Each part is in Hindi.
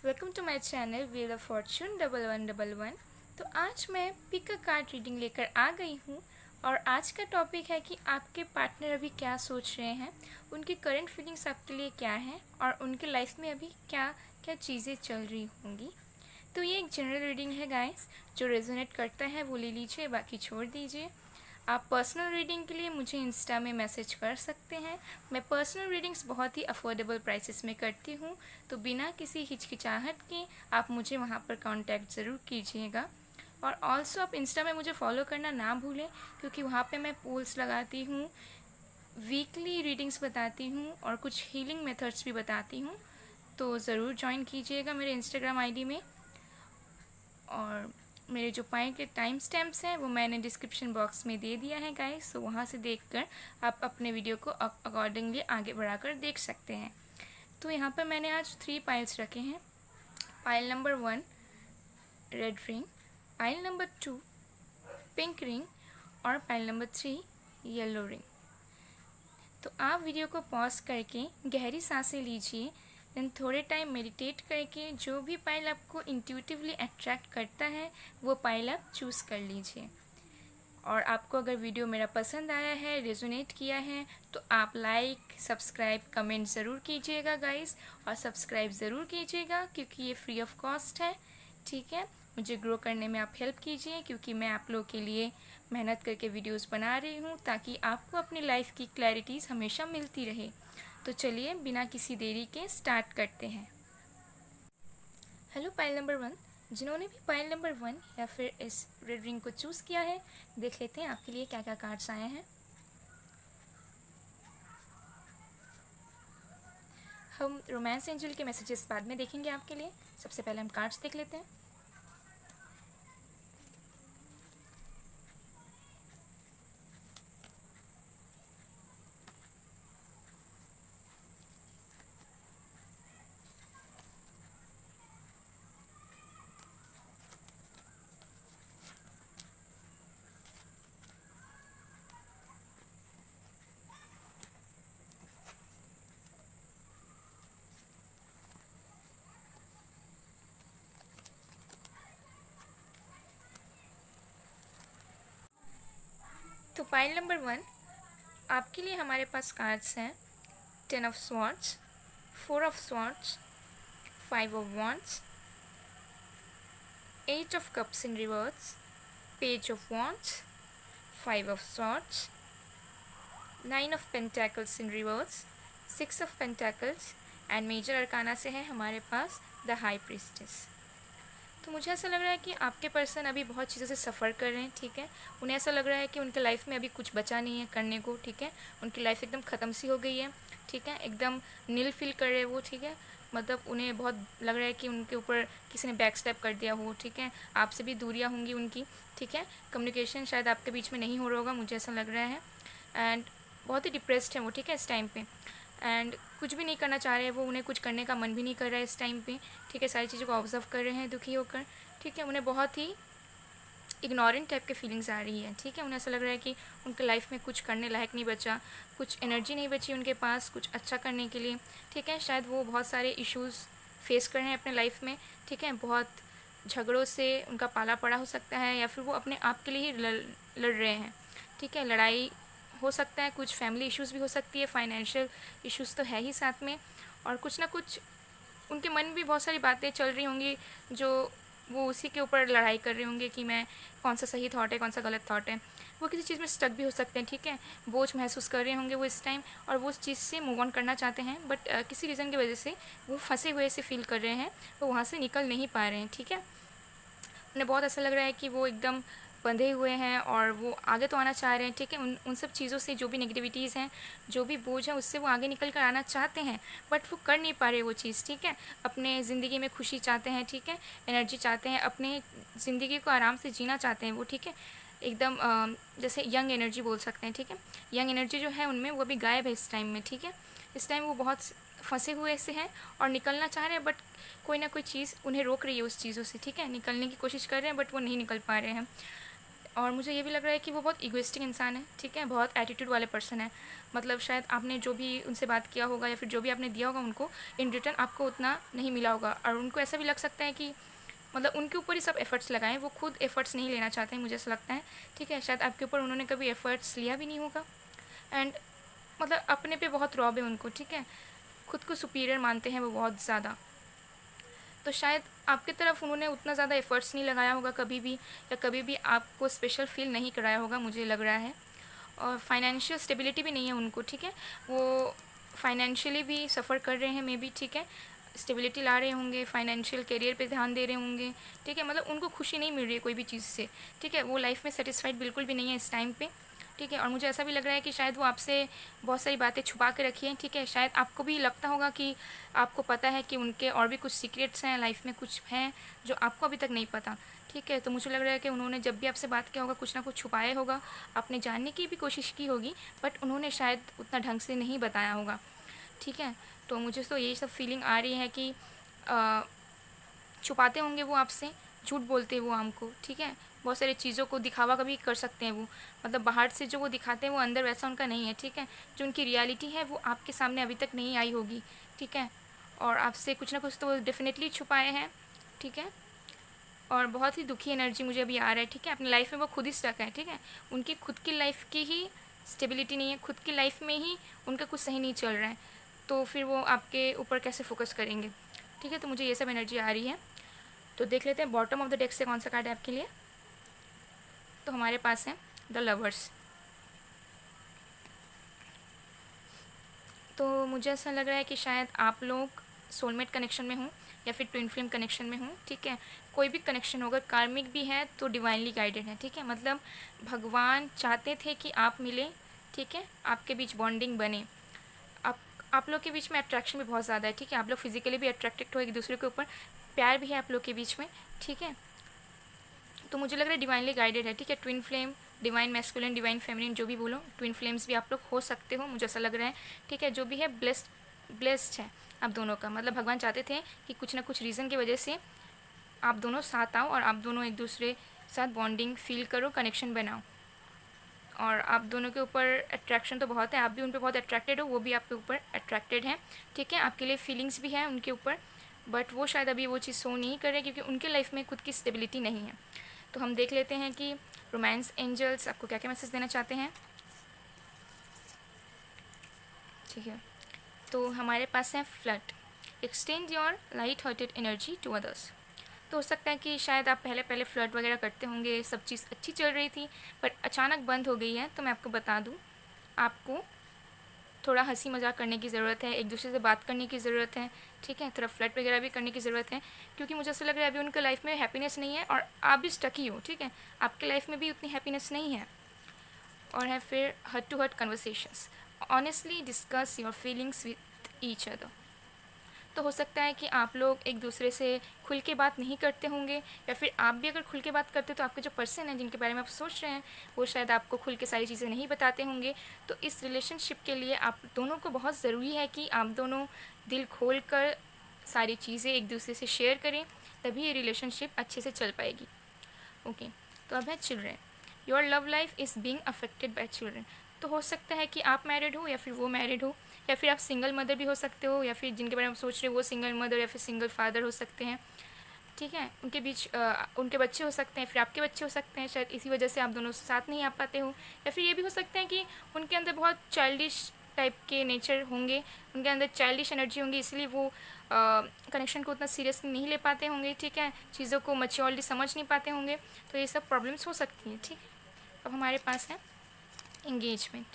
Welcome to my channel wheel of fortune 1111। तो आज मैं पिक अ कार्ड रीडिंग लेकर आ गई हूँ और आज का टॉपिक है कि आपके पार्टनर अभी क्या सोच रहे हैं, उनकी करंट फीलिंग्स आपके लिए क्या हैं और उनके लाइफ में अभी क्या क्या चीज़ें चल रही होंगी। तो ये एक जनरल रीडिंग है गाइस, जो रेजोनेट करता है वो ले लीजिए, बाकी छोड़ दीजिए। आप पर्सनल रीडिंग के लिए मुझे इंस्टा में मैसेज कर सकते हैं। मैं पर्सनल रीडिंग्स बहुत ही अफोर्डेबल प्राइसेस में करती हूँ, तो बिना किसी हिचकिचाहट के आप मुझे वहाँ पर कांटेक्ट ज़रूर कीजिएगा। और ऑल्सो आप इंस्टा में मुझे फॉलो करना ना भूलें, क्योंकि वहाँ पे मैं पोल्स लगाती हूँ, वीकली रीडिंग्स बताती हूँ और कुछ हीलिंग मेथड्स भी बताती हूँ। तो ज़रूर ज्वाइन कीजिएगा मेरे इंस्टाग्राम आईडी में। और मेरे जो पाए के टाइम स्टैम्प्स हैं वो मैंने डिस्क्रिप्शन बॉक्स में दे दिया है गाइस, तो वहाँ से देखकर आप अपने वीडियो को अकॉर्डिंगली आगे बढ़ाकर देख सकते हैं। तो यहाँ पर मैंने आज 3 पाइल्स रखे हैं। Pile number 1 red ring, pile number 2 pink ring और पाइल नंबर 3 येलो रिंग। तो आप वीडियो को पॉज करके गहरी सांसें लीजिए, देन थोड़े टाइम मेडिटेट करके जो भी पाइल आपको इंट्यूटिवली अट्रैक्ट करता है वो पाइल आप चूज़ कर लीजिए। और आपको अगर वीडियो मेरा पसंद आया है, रेजोनेट किया है, तो आप लाइक, सब्सक्राइब, कमेंट ज़रूर कीजिएगा गाइस। और सब्सक्राइब ज़रूर कीजिएगा क्योंकि ये फ्री ऑफ कॉस्ट है, ठीक है। मुझे ग्रो करने में आप हेल्प कीजिए, क्योंकि मैं आप लोगों के लिए मेहनत करके वीडियोस बना रही हूँ ताकि आपको अपनी लाइफ की क्लैरिटीज़ हमेशा मिलती रहे। तो चलिए बिना किसी देरी के स्टार्ट करते हैं। हेलो पाइल नंबर 1, जिन्होंने भी पाइल नंबर 1 या फिर इस रेड रिंग को चूज़ किया है, देख लेते हैं आपके लिए क्या क्या कार्ड्स आए हैं। हम रोमांस एंजल के मैसेजेस बाद में देखेंगे आपके लिए, सबसे पहले हम कार्ड्स देख लेते हैं। तो पाइल नंबर 1 आपके लिए हमारे पास कार्ड्स हैं 10 of swords, 4 of swords, 5 of wands, 8 of cups in reverse, page of wands, 5 of swords, 9 of pentacles in reverse, 6 of pentacles and major arcana से है हमारे पास द हाई प्रीस्टेस। तो मुझे ऐसा लग रहा है कि आपके पर्सन अभी बहुत चीज़ों से सफ़र कर रहे हैं, ठीक है। उन्हें ऐसा लग रहा है कि उनके लाइफ में अभी कुछ बचा नहीं है करने को, ठीक है। उनकी लाइफ एकदम ख़त्म सी हो गई है, ठीक है। एकदम नील फील कर रहे हैं वो, ठीक है। मतलब उन्हें बहुत लग रहा है कि उनके ऊपर किसी ने बैक स्टेप कर दिया हो, ठीक है। आपसे भी दूरियां होंगी उनकी, ठीक है। कम्युनिकेशन शायद आपके बीच में नहीं हो रहा होगा, मुझे ऐसा लग रहा है। एंड बहुत ही डिप्रेस्ड है वो, ठीक है, इस टाइम पे। एंड कुछ भी नहीं करना चाह रहे हैं वो, उन्हें कुछ करने का मन भी नहीं कर रहा है इस टाइम पे, ठीक है। सारी चीज़ों को ऑब्जर्व कर रहे हैं दुखी होकर, ठीक है। उन्हें बहुत ही इग्नोरेंट टाइप के फीलिंग्स आ रही है, ठीक है। उन्हें ऐसा लग रहा है कि उनके लाइफ में कुछ करने लायक नहीं बचा, कुछ एनर्जी नहीं बची उनके पास कुछ अच्छा करने के लिए, ठीक है। शायद वो बहुत सारे इश्यूज़ फेस कर रहे हैं अपने लाइफ में, ठीक है। बहुत झगड़ों से उनका पाला पड़ा हो सकता है, या फिर वो अपने आप के लिए ही लड़ रहे हैं, ठीक है। लड़ाई हो सकता है, कुछ फैमिली इश्यूज़ भी हो सकती है, फाइनेंशियल इश्यूज़ तो है ही साथ में, और कुछ ना कुछ उनके मन में भी बहुत सारी बातें चल रही होंगी जो वो उसी के ऊपर लड़ाई कर रहे होंगे कि मैं कौन सा सही थॉट है, कौन सा गलत थॉट है। वो किसी चीज़ में स्टक भी हो सकते हैं, ठीक है। बोझ महसूस कर रहे होंगे वो इस टाइम, और वो उस चीज़ से मूव ऑन करना चाहते हैं, बट किसी रीज़न की वजह से वो फंसे हुए से फील कर रहे हैं, वो वहाँ से निकल नहीं पा रहे हैं, ठीक है। उन्हें बहुत ऐसा लग रहा है कि वो एकदम बंधे हुए हैं और वो आगे तो आना चाह रहे हैं, ठीक है। उन सब चीज़ों से, जो भी नेगेटिविटीज़ हैं, जो भी बोझ है, उससे वो आगे निकल कर आना चाहते हैं, बट वो कर नहीं पा रहे वो चीज़, ठीक है। अपने ज़िंदगी में खुशी चाहते हैं, ठीक है, एनर्जी चाहते हैं, अपने ज़िंदगी को आराम से जीना चाहते हैं वो, ठीक है। एकदम जैसे यंग एनर्जी बोल सकते हैं, ठीक है। यंग एनर्जी जो है उनमें वो अभी गायब है इस टाइम में, ठीक है। इस टाइम वो बहुत फंसे हुए से हैं और निकलना चाह रहे हैं, बट कोई ना कोई चीज़ उन्हें रोक रही है उस चीज़ों से, ठीक है। निकलने की कोशिश कर रहे हैं बट वो नहीं निकल पा रहे हैं। और मुझे ये भी लग रहा है कि वो बहुत इगोइस्टिक इंसान है, ठीक है, बहुत एटीट्यूड वाले पर्सन है। मतलब शायद आपने जो भी उनसे बात किया होगा या फिर जो भी आपने दिया होगा उनको, इन रिटर्न आपको उतना नहीं मिला होगा। और उनको ऐसा भी लग सकता है कि मतलब उनके ऊपर ही सब एफ़र्ट्स लगाएं, वो खुद एफ़र्ट्स नहीं लेना चाहते हैं, मुझे ऐसा लगता है, ठीक है। शायद आपके ऊपर उन्होंने कभी एफ़र्ट्स लिया भी नहीं होगा। एंड मतलब अपने पे बहुत रौब है उनको, ठीक है, खुद को सुपीरियर मानते हैं वो बहुत ज़्यादा। तो शायद आपकी तरफ उन्होंने उतना ज़्यादा एफ़र्ट्स नहीं लगाया होगा कभी भी, या कभी भी आपको स्पेशल फ़ील नहीं कराया होगा, मुझे लग रहा है। और फाइनेंशियल स्टेबिलिटी भी नहीं है उनको, ठीक है, वो फाइनेंशियली भी सफ़र कर रहे हैं मे बी, ठीक है, स्टेबिलिटी ला रहे होंगे, फाइनेंशियल करियर पे ध्यान दे रहे होंगे, ठीक है, मतलब उनको खुशी नहीं मिल रही है कोई भी चीज़ से, ठीक है, वो लाइफ में सेटिस्फाइड बिल्कुल भी नहीं है इस टाइम पे, ठीक है। और मुझे ऐसा भी लग रहा है कि शायद वो आपसे बहुत सारी बातें छुपा के रखी हैं, ठीक है, शायद आपको भी लगता होगा कि आपको पता है कि उनके और भी कुछ सीक्रेट्स हैं लाइफ में, कुछ हैं जो आपको अभी तक नहीं पता, ठीक है। तो मुझे लग रहा है कि उन्होंने जब भी आपसे बात किया होगा कुछ ना कुछ छुपाया होगा, आपने जानने की भी कोशिश की होगी, बट उन्होंने शायद उतना ढंग से नहीं बताया होगा, ठीक है। तो मुझे तो यही सब फीलिंग आ रही है कि छुपाते होंगे वो आपसे, झूठ बोलते हैं वो हमको, ठीक है, बहुत सारी चीज़ों को दिखावा कभी कर सकते हैं वो, मतलब बाहर से जो वो दिखाते हैं वो अंदर वैसा उनका नहीं है, ठीक है, जो उनकी रियलिटी है वो आपके सामने अभी तक नहीं आई होगी, ठीक है। और आपसे कुछ ना कुछ तो वो डेफिनेटली छुपाए हैं, ठीक है। और बहुत ही दुखी एनर्जी मुझे अभी आ रहा है, ठीक है, अपनी लाइफ में वो खुद ही स्टक है, ठीक है, उनकी खुद की लाइफ की ही स्टेबिलिटी नहीं है, खुद की लाइफ में ही उनका कुछ सही नहीं चल रहा है, तो फिर वो आपके ऊपर कैसे फोकस करेंगे, ठीक है। तो मुझे ये सब एनर्जी आ रही है। तो देख लेते हैं बॉटम ऑफ द डेक से कौन सा कार्ड है आपके लिए। तो हमारे पास है द लवर्स। तो मुझे ऐसा लग रहा है कि शायद आप लोग सोलमेट कनेक्शन में हों या फिर ट्विन फ्लेम कनेक्शन में हों, ठीक है, कोई भी कनेक्शन होगा, कार्मिक भी है तो डिवाइनली गाइडेड है, ठीक है, मतलब भगवान चाहते थे कि आप मिलें, ठीक है, आपके बीच बॉन्डिंग बने, आप आप लोग के बीच में अट्रैक्शन भी बहुत ज़्यादा है, ठीक है, आप लोग फिजिकली भी अट्रैक्टेड हो एक दूसरे के ऊपर, प्यार भी है आप लोग के बीच में, ठीक है। तो मुझे लग रहा है डिवाइनली गाइडेड है, ठीक है, twin flame, divine masculine, divine feminine, जो भी बोलो, ट्विन फ्लेम्स भी आप लोग हो सकते हो, मुझे ऐसा लग रहा है, ठीक है, जो भी है ब्लेस्ड है आप दोनों का, मतलब भगवान चाहते थे कि कुछ ना कुछ रीज़न की वजह से आप दोनों साथ आओ और आप दोनों एक दूसरे साथ बॉन्डिंग फील करो, कनेक्शन बनाओ। और आप दोनों के ऊपर अट्रैक्शन तो बहुत है, आप भी उन पर बहुत अट्रैक्टेड हो, वो भी आपके ऊपर अट्रैक्टेड है, ठीक है, आपके लिए फीलिंग्स भी हैं उनके ऊपर, बट वो शायद अभी वो चीज़ शो नहीं कर रहे क्योंकि उनके लाइफ में खुद की स्टेबिलिटी नहीं है। तो हम देख लेते हैं कि रोमांस एंजल्स आपको क्या क्या मैसेज देना चाहते हैं, ठीक है। तो हमारे पास है flirt, extend your light hearted energy to others. तो हो सकता है कि शायद आप पहले पहले फ्लर्ट वगैरह करते होंगे, सब चीज़ अच्छी चल रही थी बट अचानक बंद हो गई है, तो मैं आपको बता दूँ, आपको थोड़ा हंसी मजाक करने की ज़रूरत है, एक दूसरे से बात करने की ज़रूरत है, ठीक है, थोड़ा फ्लर्ट वगैरह भी करने की ज़रूरत है, क्योंकि मुझे ऐसा लग रहा है अभी उनके लाइफ में हैप्पीनेस नहीं है और आप भी स्टक ही हो, ठीक है, आपके लाइफ में भी उतनी हैप्पीनेस नहीं है। और है फिर heart to heart conversations, honestly discuss your feelings with each other. तो हो सकता है कि आप लोग एक दूसरे से खुल के बात नहीं करते होंगे, या फिर आप भी अगर खुल के बात करते तो आपके जो पर्सन हैं जिनके बारे में आप सोच रहे हैं वो शायद आपको खुल के सारी चीज़ें नहीं बताते होंगे। तो इस रिलेशनशिप के लिए आप दोनों को बहुत ज़रूरी है कि आप दोनों दिल खोल कर सारी चीज़ें एक दूसरे से शेयर करें, तभी ये रिलेशनशिप अच्छे से चल पाएगी। ओके, तो अब है children, your love life is being affected by children. तो हो सकता है कि आप मैरिड हो या फिर वो मैरिड हो, या फिर आप सिंगल मदर भी हो सकते हो, या फिर जिनके बारे में आप सोच रहे हो वो सिंगल मदर या फिर सिंगल फादर हो सकते हैं, ठीक है, उनके बीच उनके बच्चे हो सकते हैं, फिर आपके बच्चे हो सकते हैं, शायद इसी वजह से आप दोनों साथ नहीं आ पाते हो, या फिर ये भी हो सकता है कि उनके अंदर बहुत चाइल्डिश टाइप के नेचर होंगे, उनके अंदर चाइल्डिश एनर्जी होंगी, इसलिए वो कनेक्शन को उतना सीरियसली नहीं ले पाते होंगे, ठीक है, चीज़ों को मैच्योरली समझ नहीं पाते होंगे, तो ये सब प्रॉब्लम्स हो सकती हैं, ठीक है। अब हमारे पास है engagement,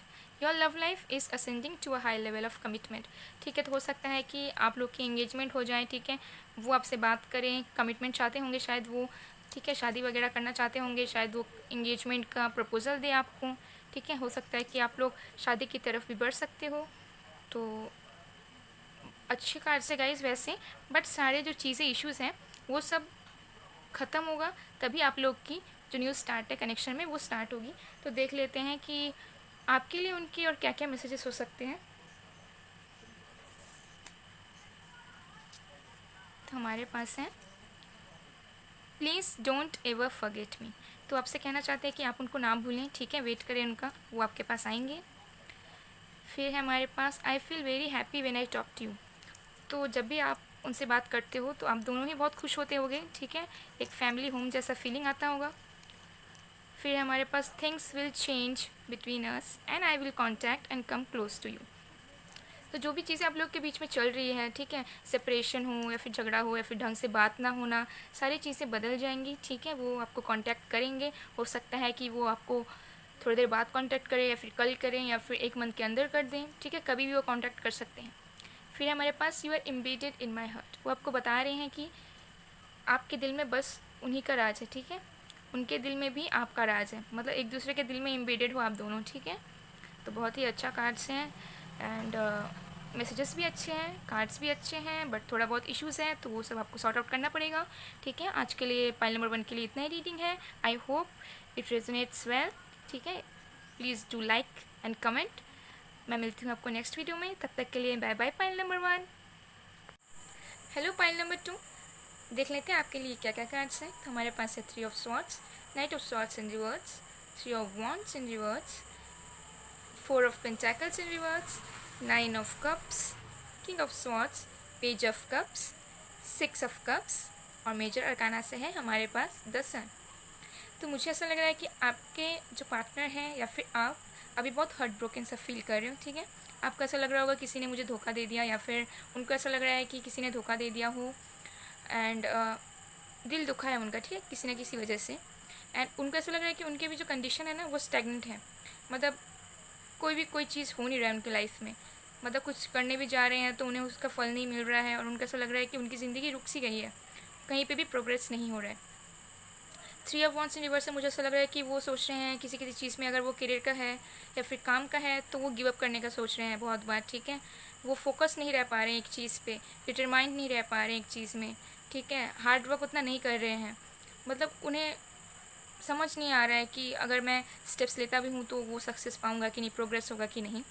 your love life is ascending to a high level of commitment, ठीक है, तो हो सकता है कि आप लोग की एंगेजमेंट हो जाए, ठीक है, वो आपसे बात करें, कमिटमेंट चाहते होंगे शायद वो, ठीक है, शादी वगैरह करना चाहते होंगे, शायद वो एंगेजमेंट का प्रपोज़ल दे आपको, ठीक है, हो सकता है कि आप लोग शादी की तरफ भी बढ़ सकते हो। तो अच्छे कार्ड से गाइज वैसे, बट सारे जो चीज़ें इश्यूज़ हैं वो सब ख़त्म होगा, तभी आप लोग की जो न्यू स्टार्ट है कनेक्शन में वो स्टार्ट होगी। तो देख लेते हैं कि आपके लिए उनकी और क्या क्या मैसेजेस हो सकते हैं। तो हमारे पास है please don't ever forget me. तो आपसे कहना चाहते हैं कि आप उनको ना भूलें, ठीक है, वेट करें उनका, वो आपके पास आएंगे। फिर है हमारे पास I feel very happy when I talk to you. तो जब भी आप उनसे बात करते हो तो आप दोनों ही बहुत खुश होते होगे, ठीक है, एक फैमिली होम जैसा फीलिंग आता होगा। फिर हमारे पास things will change between us and I will contact and come close to you. तो जो भी चीज़ें आप लोग के बीच में चल रही है, ठीक है, सेपरेशन हो या फिर झगड़ा हो या फिर ढंग से बात ना होना, सारी चीज़ें बदल जाएंगी, ठीक है। वो आपको कांटेक्ट करेंगे, हो सकता है कि वो आपको थोड़ी देर बाद कांटेक्ट करें या फिर कल करें या फिर एक मंथ के अंदर कर दें, ठीक है, कभी भी वो कांटेक्ट कर सकते हैं। फिर हमारे पास you are embedded in my heart. वो आपको बता रहे हैं कि आपके दिल में बस उन्हीं का राज है, ठीक है, उनके दिल में भी आपका राज है, मतलब एक दूसरे के दिल में एम्बेडेड हो आप दोनों, ठीक है। तो बहुत ही अच्छा कार्ड्स हैं एंड मैसेजेस भी अच्छे हैं, कार्ड्स भी अच्छे हैं, बट थोड़ा बहुत इश्यूज़ हैं तो वो सब आपको सॉर्ट आउट करना पड़ेगा, ठीक है। आज के लिए पाइल नंबर 1 के लिए इतना ही रीडिंग है। आई होप इट रेजोनेट्स वेल, ठीक है। Please do like and comment. मैं मिलती हूँ आपको नेक्स्ट वीडियो में, तब तक के लिए bye bye pile number 1। Hello pile number 2, देख लेते हैं आपके लिए क्या क्या कार्ड्स हैं। तो हमारे पास है 3 of swords, night of swords in reverse, 3 of wands in reverse, 4 of Pentacles in reverse, 9 of Cups, King of Swords, Page of Cups, 6 of Cups और मेजर अरकाना से है हमारे पास द सन। तो मुझे ऐसा लग रहा है कि आपके जो पार्टनर हैं या फिर आप अभी बहुत हर्ट ब्रोकन सा फील कर रहे हो, ठीक है। आपको ऐसा लग रहा होगा किसी ने मुझे धोखा दे दिया, या फिर उनको ऐसा लग रहा है कि किसी ने धोखा दे दिया हो एंड दिल दुखा है उनका, ठीक है, किसी न किसी वजह से। एंड उनको ऐसा लग रहा है कि उनके भी जो कंडीशन है ना वो स्टैग्नेंट है, मतलब कोई चीज़ हो नहीं रहा है उनकी लाइफ में, मतलब कुछ करने भी जा रहे हैं तो उन्हें उसका फल नहीं मिल रहा है और उनको ऐसा लग रहा है कि उनकी ज़िंदगी रुक सी गई है, कहीं पे भी प्रोग्रेस नहीं हो रहा है। 3 ऑफ वॉन्ड्स इन रिवर्स से मुझे ऐसा लग रहा है कि वो सोच रहे हैं किसी किसी चीज़ में, अगर वो करियर का है या फिर काम का है तो वो गिव अप करने का सोच रहे हैं बहुत बार, ठीक है। वो फोकस नहीं रह पा रहे हैं एक चीज़ पे, डिटरमाइंड नहीं रह पा रहे हैं एक चीज़ में, ठीक है, हार्ड वर्क उतना नहीं कर रहे हैं, मतलब उन्हें समझ नहीं आ रहा है कि अगर मैं स्टेप्स लेता भी हूँ तो वो सक्सेस पाऊँगा कि नहीं, प्रोग्रेस होगा कि नहीं।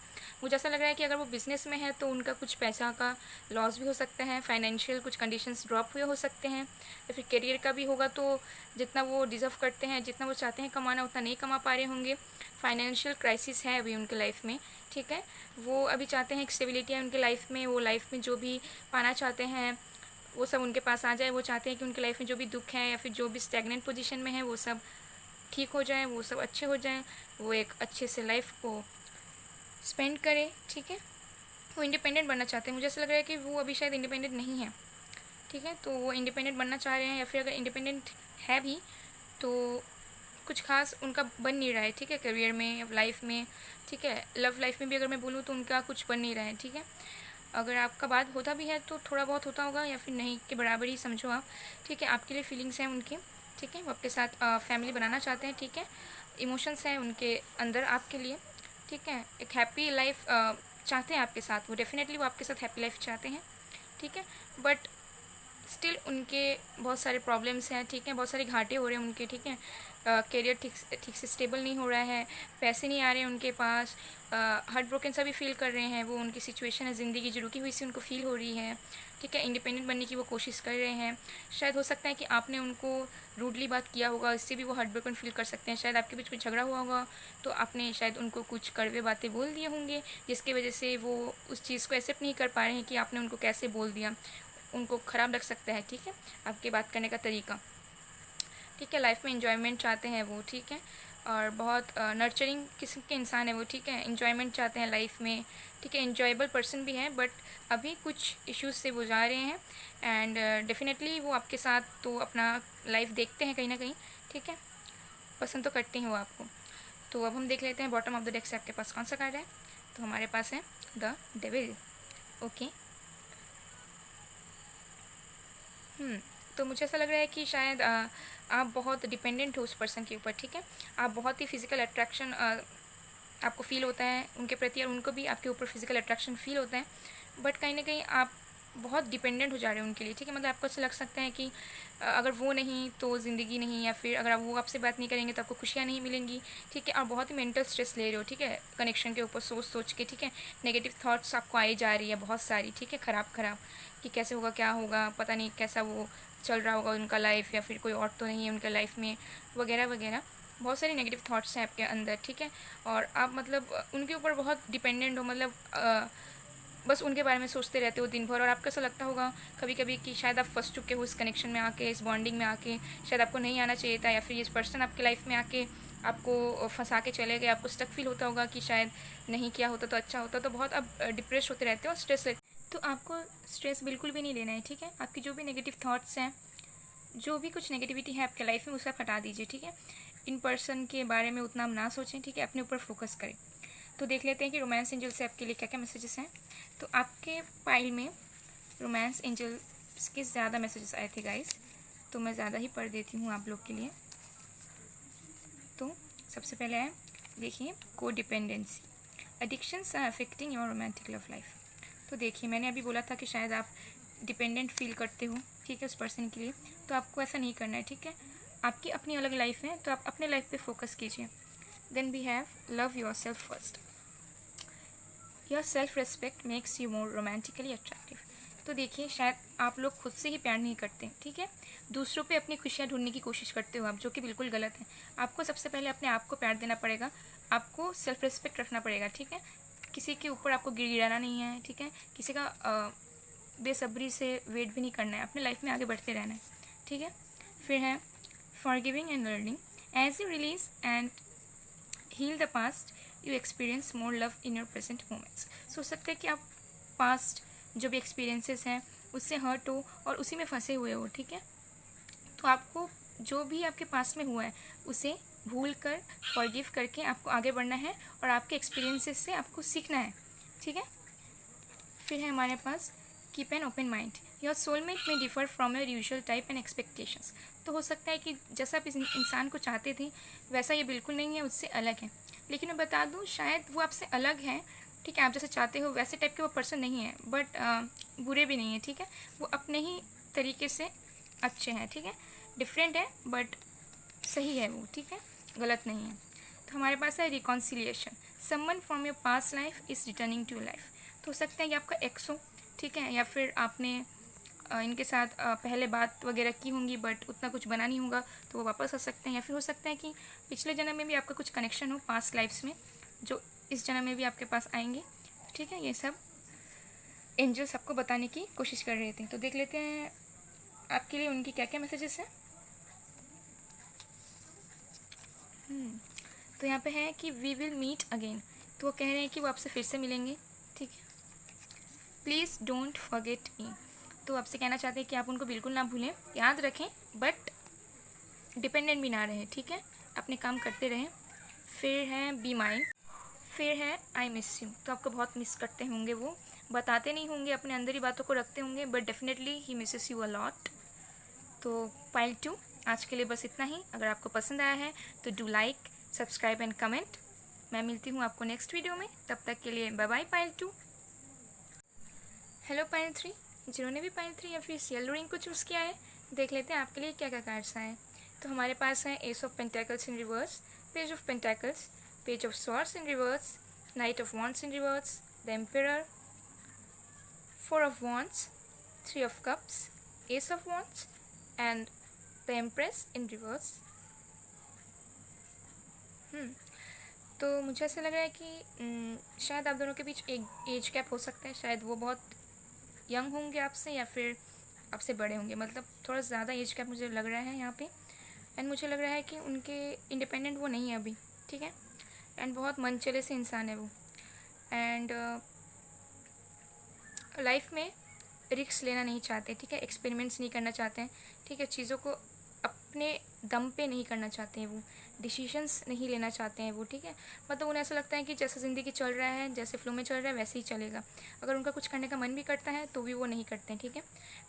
मुझे ऐसा लग रहा है कि अगर वो बिज़नेस में है तो उनका कुछ पैसा का लॉस भी हो सकता है, फाइनेंशियल कुछ कंडीशंस ड्रॉप हुए हो सकते हैं, या फिर करियर का भी होगा तो जितना वो डिज़र्व करते हैं, जितना वो चाहते हैं कमाना, उतना नहीं कमा पा रहे होंगे। फाइनेंशियल क्राइसिस है अभी उनके लाइफ में, ठीक है। वो अभी चाहते हैं एक स्टेबिलिटी है उनके लाइफ में, वो लाइफ में जो भी पाना चाहते हैं वो सब उनके पास आ जाए। वो चाहते हैं कि उनकी लाइफ में जो भी दुख है या फिर जो भी स्टैग्नेंट पोजीशन में है वो सब ठीक हो जाए, वो सब अच्छे हो जाएं, वो एक अच्छे से लाइफ को स्पेंड करें, ठीक है। वो इंडिपेंडेंट बनना चाहते हैं, मुझे ऐसा लग रहा है कि वो अभी शायद इंडिपेंडेंट नहीं है, ठीक है। तो वो इंडिपेंडेंट बनना चाह रहे हैं, या फिर अगर इंडिपेंडेंट है भी तो कुछ खास उनका बन नहीं रहा है, ठीक है, करियर में या लाइफ में, ठीक है। लव लाइफ में भी अगर मैं बोलूँ तो उनका कुछ बन नहीं रहा है, ठीक है। अगर आपका बात होता भी है तो थोड़ा बहुत होता होगा या फिर नहीं के बराबर ही समझो आप, ठीक है। आपके लिए फीलिंग्स हैं उनकी, ठीक है, वो आपके साथ फैमिली बनाना चाहते हैं, ठीक है। इमोशंस हैं उनके अंदर आपके लिए, ठीक है। एक हैप्पी लाइफ चाहते हैं आपके साथ, वो डेफिनेटली वो आपके साथ हैप्पी लाइफ चाहते हैं, ठीक है। बट स्टिल उनके बहुत सारे प्रॉब्लम्स हैं, ठीक है, बहुत सारे घाटे हो रहे हैं उनके, ठीक है। करियर ठीक से स्टेबल नहीं हो रहा है, पैसे नहीं आ रहे हैं उनके पास, हार्ट ब्रोकन सा भी फील कर रहे हैं वो, उनकी सिचुएशन है, ज़िंदगी जो रुकी हुई सी उनको फील हो रही है, ठीक है। इंडिपेंडेंट बनने की वो कोशिश कर रहे हैं। शायद हो सकता है कि आपने उनको रूडली बात किया होगा, इससे भी वो हार्ट ब्रोकन फील कर सकते हैं। शायद आपके बीच कुछ झगड़ा हुआ होगा तो आपने शायद उनको कुछ कड़वे बातें बोल दिए होंगे, जिसकी वजह से वो उस चीज़ को एक्सेप्ट नहीं कर पा रहे हैं कि आपने उनको कैसे बोल दिया, उनको ख़राब लग सकता है, ठीक है, आपके बात करने का तरीका, ठीक है। लाइफ में एन्जॉयमेंट चाहते हैं वो, ठीक है, और बहुत नर्चरिंग किस्म के इंसान है वो, ठीक है। एन्जॉयमेंट चाहते हैं लाइफ में, ठीक है, एन्जॉयबल पर्सन भी हैं, बट अभी कुछ इश्यूज से वो जा रहे हैं एंड डेफिनेटली वो आपके साथ तो अपना लाइफ देखते हैं कहीं ना कहीं, ठीक है, पसंद तो करते हैं वो आपको। तो अब हम देख लेते हैं बॉटम ऑफ द डेक से आपके पास कौन सा कार्ड है। तो हमारे पास है द डेविल, ओके। तो मुझे ऐसा लग रहा है कि शायद आप बहुत डिपेंडेंट हो उस पर्सन के ऊपर, ठीक है। आप बहुत ही फिज़िकल अट्रैक्शन आपको फ़ील होता है उनके प्रति और उनको भी आपके ऊपर फिज़िकल अट्रैक्शन फ़ील होता है, बट कहीं ना कहीं आप बहुत डिपेंडेंट हो जा रहे हो उनके लिए, ठीक है। मतलब आपको ऐसा लग सकता है कि अगर वो नहीं तो ज़िंदगी नहीं, या फिर अगर वो आपसे बात नहीं करेंगे तो आपको खुशियाँ नहीं मिलेंगी, ठीक है। और बहुत ही मेंटल स्ट्रेस ले रहे हो, ठीक है, कनेक्शन के ऊपर सोच सोच के, ठीक है। नेगेटिव थॉट्स आपको आई जा रही है बहुत सारी, ठीक है, ख़राब ख़राब, कि कैसे होगा, क्या होगा, पता नहीं कैसा वो चल रहा होगा उनका लाइफ, या फिर कोई और तो नहीं है उनका लाइफ में, वगैरह वगैरह। बहुत सारी नेगेटिव थॉट्स हैं आपके अंदर, ठीक है। और आप मतलब उनके ऊपर बहुत डिपेंडेंट हो, मतलब बस उनके बारे में सोचते रहते हो दिन भर। और आपको ऐसा लगता होगा कभी कभी कि शायद आप फंस चुके हो इस कनेक्शन में आके, इस बॉन्डिंग में आके, शायद आपको नहीं आना चाहिए था, या फिर इस पर्सन आपके लाइफ में आके आपको फंसा के चले गए। आपको स्टक फील होता होगा कि शायद नहीं किया होता तो अच्छा होता। तो बहुत आप डिप्रेस होते रहते हो, स्ट्रेस लेते। तो आपको स्ट्रेस बिल्कुल भी नहीं लेना है, ठीक है। आपकी जो भी नेगेटिव थॉट्स हैं, जो भी कुछ नेगेटिविटी है आपके लाइफ में, उसे आप हटा दीजिए, ठीक है। इन पर्सन के बारे में उतना आप ना सोचें, ठीक है, अपने ऊपर फोकस करें। तो देख लेते हैं कि रोमांस एंजल से आपके लिए क्या क्या मैसेजेस हैं। तो आपके पाइल में रोमांस एंजल्स के ज़्यादा मैसेजेस आए थे गाइस, तो मैं ज़्यादा ही पढ़ देती हूँ आप लोग के लिए। तो सबसे पहले है, देखिए, codependency, addictions are affecting your romantic love life. तो देखिए, मैंने अभी बोला था कि शायद आप डिपेंडेंट फील करते हो, ठीक है, उस पर्सन के लिए। तो आपको ऐसा नहीं करना है, ठीक है। आपकी अपनी अलग लाइफ है, तो आप अपने लाइफ पे फोकस कीजिए। Then we have love yourself first, your self respect makes you more romantically attractive. तो देखिए, शायद आप लोग खुद से ही प्यार नहीं करते, ठीक है, दूसरों पे अपनी खुशियाँ ढूंढने की कोशिश करते हो आप, जो कि बिल्कुल गलत है। आपको सबसे पहले अपने आप को प्यार देना पड़ेगा, आपको सेल्फ रिस्पेक्ट रखना पड़ेगा, ठीक है। किसी के ऊपर आपको गिड़गिड़ाना नहीं है, ठीक है। किसी का बेसब्री से वेट भी नहीं करना है, अपने लाइफ में आगे बढ़ते रहना है, ठीक है। फिर है forgiving and learning, as you release and heal the past you experience more love in your present moments. सोच सकते हैं कि आप पास्ट जो भी एक्सपीरियंसेस हैं उससे हर्ट हो और उसी में फंसे हुए हो, ठीक है। तो आपको जो भी आपके पास में हुआ है उसे भूल कर, फॉरगिव करके आपको आगे बढ़ना है, और आपके एक्सपीरियंसेस से आपको सीखना है, ठीक है। फिर है हमारे पास keep an open mind, your soulmate may differ from your usual type and expectations. तो हो सकता है कि जैसा आप इस इंसान को चाहते थे वैसा ये बिल्कुल नहीं है, उससे अलग है। लेकिन मैं बता दूँ, शायद वो आपसे अलग है, ठीक है, आप जैसे चाहते हो वैसे टाइप के वो पर्सन नहीं है, बट बुरे भी नहीं है, ठीक है। वो अपने ही तरीके से अच्छे हैं, ठीक है, डिफरेंट है बट सही है वो, ठीक है, गलत नहीं है। तो हमारे पास है reconciliation, someone from your past life is returning to your life. तो हो सकता है कि आपका एक्स हो, ठीक है, या फिर आपने इनके साथ पहले बात वगैरह की होंगी बट उतना कुछ बना नहीं होगा, तो वो वापस आ सकते हैं। या फिर हो सकता है कि पिछले जन्म में भी आपका कुछ कनेक्शन हो पास्ट लाइफ्स में, जो इस जन्म में भी आपके पास आएंगे, ठीक है। ये सब एंजल्स आपको बताने की कोशिश कर रहे थे। तो देख लेते हैं आपके लिए उनकी क्या क्या मैसेजेस हैं। तो यहाँ पे है कि वी विल मीट अगेन। तो वो कह रहे हैं कि वो आपसे फिर से मिलेंगे, ठीक है। Please don't forget me. तो आपसे कहना चाहते हैं कि आप उनको बिल्कुल ना भूलें, याद रखें, बट डिपेंडेंट भी ना रहें, ठीक है, अपने काम करते रहें। फिर है बी माइंड, फिर है आई मिस यू। तो आपको बहुत मिस करते होंगे, वो बताते नहीं होंगे, अपने अंदर ही बातों को रखते होंगे, but definitely he Mrs you a lot. तो पाइल 2 आज के लिए बस इतना ही। अगर आपको पसंद आया है तो do like, subscribe and comment. मैं मिलती हूँ आपको नेक्स्ट वीडियो में, तब तक के लिए bye bye pile 2। Hello pile 3, जिन्होंने भी पाइल 3 या फिर सियल रिंग को चूज़ किया है, देख लेते हैं आपके लिए क्या क्या कार्ड्स आए। तो हमारे पास है S of pentacles in reverse, page of pentacles, page of swords in reverse, night of wands in reverse, the emperor, 4 of wands, 3 of cups, ace of wands and the empress in reverse। तो मुझे ऐसा लग रहा है कि शायद आप दोनों के बीच एक एज गैप हो सकता है। शायद वो बहुत यंग होंगे आपसे, या फिर आपसे बड़े होंगे, मतलब थोड़ा ज़्यादा एज गैप मुझे लग रहा है यहाँ पे। एंड मुझे लग रहा है कि उनके इंडिपेंडेंट वो नहीं है अभी, ठीक है। एंड बहुत मनचले से इंसान है वो, एंड लाइफ में रिस्क लेना नहीं चाहते, ठीक है, एक्सपेरिमेंट्स नहीं करना चाहते हैं, ठीक है, चीज़ों को अपने दम पे नहीं करना चाहते हैं, वो डिसीजंस नहीं लेना चाहते हैं वो, ठीक है। मतलब उन्हें ऐसा लगता है कि जैसा ज़िंदगी चल रहा है, जैसे फ्लो में चल रहा है वैसे ही चलेगा। अगर उनका कुछ करने का मन भी करता है तो भी वो नहीं करते हैं, ठीक है।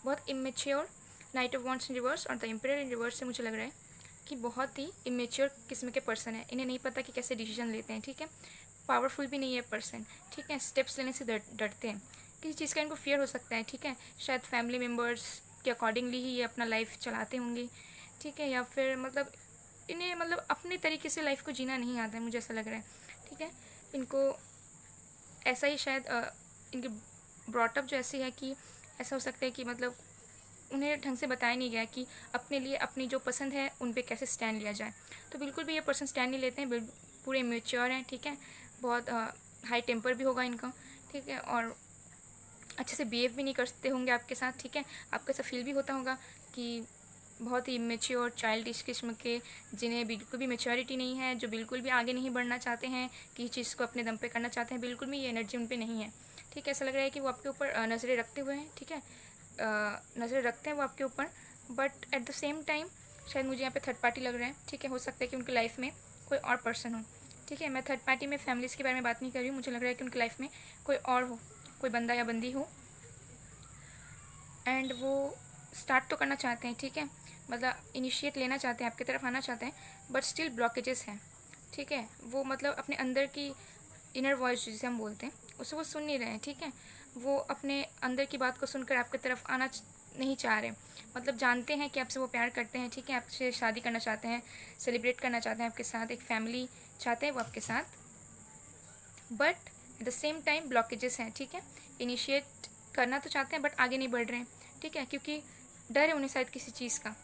बहुत immature, night of wands in reverse और द एम्परर इन रिवर्स से मुझे लग रहा है कि बहुत ही इमेच्योर किस्म के पर्सन है। इन्हें नहीं पता कि कैसे डिसीजन लेते हैं, ठीक है। पावरफुल भी नहीं है पर्सन, ठीक है, स्टेप्स लेने से डरते हैं। किसी चीज़ का इनको फियर हो सकता है, ठीक है। शायद फैमिली मेम्बर्स के अकॉर्डिंगली ही ये अपना लाइफ चलाते होंगे, ठीक है। या फिर मतलब इन्हें मतलब अपने तरीके से लाइफ को जीना नहीं आता है, मुझे ऐसा लग रहा है, ठीक है। इनको ऐसा ही शायद इनकी ब्रॉटअप जो ऐसी है कि ऐसा हो सकता है कि मतलब उन्हें ढंग से बताया नहीं गया कि अपने लिए अपनी जो पसंद है उन पे कैसे स्टैंड लिया जाए। तो बिल्कुल भी ये पर्सन स्टैंड नहीं लेते हैं, पूरे मेच्योर हैं, ठीक है। बहुत हाई टेम्पर भी होगा इनका, ठीक है। और अच्छे से बिहेव भी नहीं करते होंगे आपके साथ, ठीक है। आपको ऐसा फील भी होता होगा कि बहुत ही इमेच्योर चाइल्डिश किस्म के, जिन्हें बिल्कुल भी मेच्योरिटी नहीं है, जो बिल्कुल भी आगे नहीं बढ़ना चाहते हैं, कि चीज़ को अपने दम पे करना चाहते हैं, बिल्कुल भी ये एनर्जी उन पे नहीं है, ठीक है। ऐसा लग रहा है कि वो आपके ऊपर नज़रें रखते हुए हैं, ठीक है। नज़रें रखते हैं वो आपके ऊपर, but at the same time शायद मुझे यहाँ पे थर्ड पार्टी लग रहा है, ठीक है। हो सकता है कि उनकी लाइफ में कोई और पर्सन हो, ठीक है। मैं थर्ड पार्टी में फैमिलीज़ के बारे में बात नहीं कर रही हूँ, मुझे लग रहा है कि उनकी लाइफ में कोई और हो, कोई बंदा या बंदी हो, एंड वो स्टार्ट तो करना चाहते हैं, ठीक है। मतलब इनिशिएट लेना चाहते हैं, आपकी तरफ आना चाहते हैं, बट स्टिल ब्लॉकेजेस हैं, ठीक है। वो मतलब अपने अंदर की इनर वॉइस जिसे हम बोलते हैं, उसे वो सुन नहीं रहे हैं, ठीक है। वो अपने अंदर की बात को सुनकर आपकी तरफ आना नहीं चाह रहे। मतलब जानते हैं कि आपसे वो प्यार करते हैं, ठीक है। आपसे शादी करना चाहते हैं, सेलिब्रेट करना चाहते हैं आपके साथ, एक फैमिली चाहते हैं वो आपके साथ, but at the same time blockages हैं, ठीक है। इनिशिएट करना तो चाहते हैं बट आगे नहीं बढ़ रहे हैं, ठीक है। क्योंकि डर है उन्हें शायद किसी चीज़ का,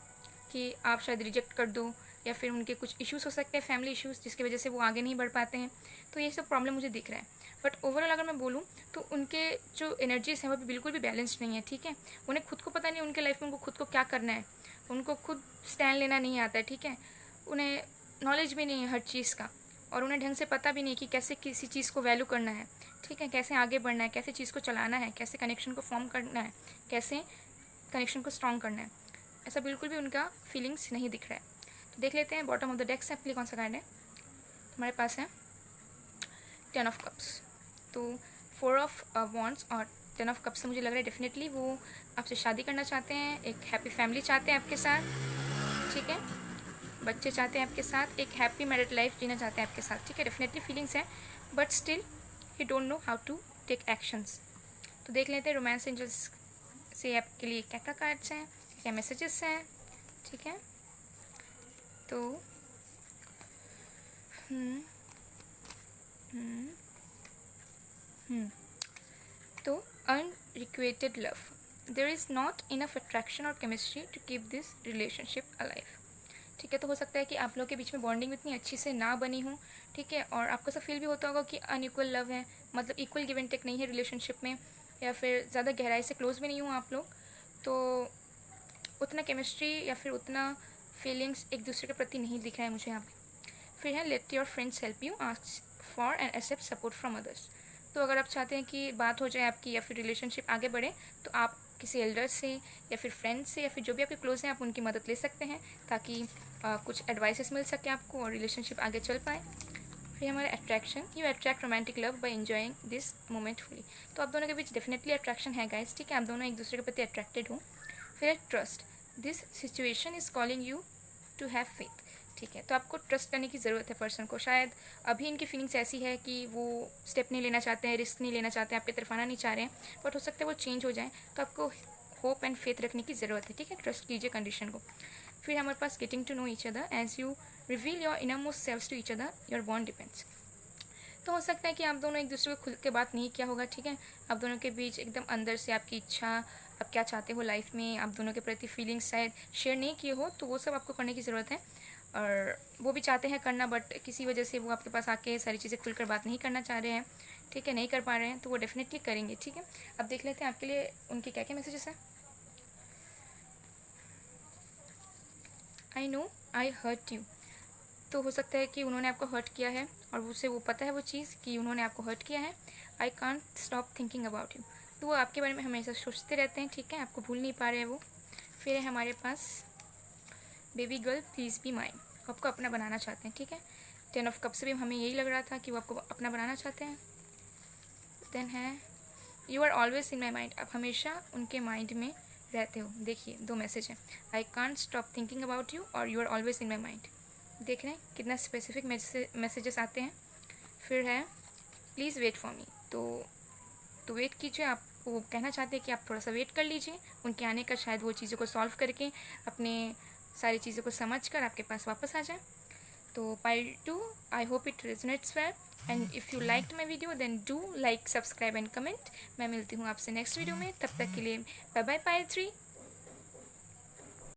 कि आप शायद रिजेक्ट कर दो, या फिर उनके कुछ इश्यूज़ हो सकते हैं, फैमिली इश्यूज़, जिसकी वजह से वो आगे नहीं बढ़ पाते हैं। तो ये सब प्रॉब्लम मुझे दिख रहा है। बट ओवरऑल अगर मैं बोलूँ तो उनके जो एनर्जीज हैं वो भी बिल्कुल भी बैलेंस्ड नहीं है, ठीक है। उन्हें खुद को पता नहीं उनके लाइफ में उनको खुद को क्या करना है, उनको खुद स्टैंड लेना नहीं आता है, ठीक है। उन्हें नॉलेज भी नहीं है हर चीज़ का, और उन्हें ढंग से पता भी नहीं कि कैसे किसी चीज़ को वैल्यू करना है, ठीक है। कैसे आगे बढ़ना है, कैसे चीज़ को चलाना है, कैसे कनेक्शन को फॉर्म करना है, कैसे कनेक्शन को स्ट्रॉन्ग करना है, ऐसा बिल्कुल भी उनका फीलिंग्स नहीं दिख रहा है। तो देख लेते हैं बॉटम ऑफ द डेक से आपके लिए कौन सा कार्ड है। हमारे पास है 10 ऑफ कप्स। तो 4 ऑफ वॉन्ड्स और 10 ऑफ कप्स से मुझे लग रहा है डेफिनेटली वो आपसे शादी करना चाहते हैं, एक हैप्पी फैमिली चाहते हैं आपके साथ, ठीक है। बच्चे चाहते हैं आपके साथ, एक हैप्पी मैरिड लाइफ जीना चाहते हैं आपके साथ, ठीक है। डेफिनेटली फीलिंग्स है, but still he don't know how to take actions. तो देख लेते हैं रोमांस एंजल्स से आपके लिए क्या क्या कार्ड्स हैं, क्या मैसेजेस हैं, ठीक है। तो हम्म हम्म तो unrequited love, there is not enough attraction और chemistry to keep this relationship alive, ठीक है। तो हो सकता है कि आप लोग के बीच में बॉन्डिंग इतनी अच्छी से ना बनी हो, ठीक है। और आपको ऐसा फील भी होता होगा कि अनइक्वल लव है, मतलब इक्वल गिव एंड टेक नहीं है रिलेशनशिप में, या फिर ज़्यादा गहराई से क्लोज भी नहीं हो आप लोग, तो उतना केमिस्ट्री या फिर उतना फीलिंग्स एक दूसरे के प्रति नहीं दिख रहा है मुझे यहाँ पे। फिर है let your friends help you, ask for and accept support from others. तो अगर आप चाहते हैं कि बात हो जाए आपकी या फिर रिलेशनशिप आगे बढ़े, तो आप किसी एल्डर से या फिर फ्रेंड से या फिर जो भी आपके क्लोज हैं, आप उनकी मदद ले सकते हैं, ताकि कुछ एडवाइसेस मिल सके आपको और रिलेशनशिप आगे चल पाए। फिर हमारा attraction, you attract romantic love by enjoying this moment fully. तो आप दोनों के बीच डेफिनेटली अट्रैक्शन है गाइस, ठीक है। आप दोनों एक दूसरे के प्रति अट्रैक्टेड हो। फिर trust, this situation is calling you to have faith, ठीक है। तो आपको ट्रस्ट करने की ज़रूरत है पर्सन को। शायद अभी इनकी फीलिंग्स ऐसी है कि वो स्टेप नहीं लेना चाहते हैं, रिस्क नहीं लेना चाहते हैं, आपकी तरफ आना नहीं चाह रहे हैं, बट हो सकता है वो चेंज हो जाए। तो आपको होप एंड फेथ रखने की ज़रूरत है, ठीक है। ट्रस्ट कीजिए कंडीशन को। फिर हमारे पास getting to know each other, as you reveal your inner most selves to each other, your bond depends. तो हो सकता है कि आप दोनों एक दूसरे को खुल के बात नहीं किया होगा, ठीक है। आप दोनों के बीच एकदम अंदर से आपकी इच्छा, आप क्या चाहते हो लाइफ में, आप दोनों के प्रति फीलिंग्स शायद शेयर नहीं किए हो, तो वो सब आपको करने की ज़रूरत है। और वो भी चाहते हैं करना, बट किसी वजह से वो आपके पास आके सारी चीज़ें खुलकर बात नहीं करना चाह रहे हैं, ठीक है, नहीं कर पा रहे हैं। तो वो डेफिनेटली करेंगे, ठीक है। अब देख लेते हैं आपके लिए उनके क्या क्या मैसेजेस हैं। I know I hurt you. तो हो सकता है कि उन्होंने आपको हर्ट किया है और उसे वो पता है वो चीज़ कि उन्होंने आपको हर्ट किया है। आई can't stop thinking about you, तो वो आपके बारे में हमेशा सोचते रहते हैं, ठीक है। आपको भूल नहीं पा रहे हैं वो। फिर है हमारे पास baby girl please be mine, आपको अपना बनाना चाहते हैं, ठीक है। 10 ऑफ कप से भी हमें यही लग रहा था कि वो आपको अपना बनाना चाहते हैं। देन है you are always in my mind, आप हमेशा उनके माइंड में रहते हो। देखिए 2 मैसेज हैं, I can't stop thinking about you और you are always in my mind. देख रहे हैं कितना स्पेसिफिक मैसेजेस आते हैं। फिर है प्लीज़ वेट फॉर मी, तो वेट कीजिए, आप वो कहना चाहते हैं कि आप थोड़ा सा वेट कर लीजिए, उनके आने का, शायद वो चीज़ों को सॉल्व करके अपने सारी चीज़ों को समझ कर आपके पास वापस आ जाए। तो pile 2, I hope it resonates well, and if you liked my video then do like, subscribe and comment. मैं मिलती हूँ आपसे नेक्स्ट वीडियो में, तब तक के लिए बाय बाय पाइल 3।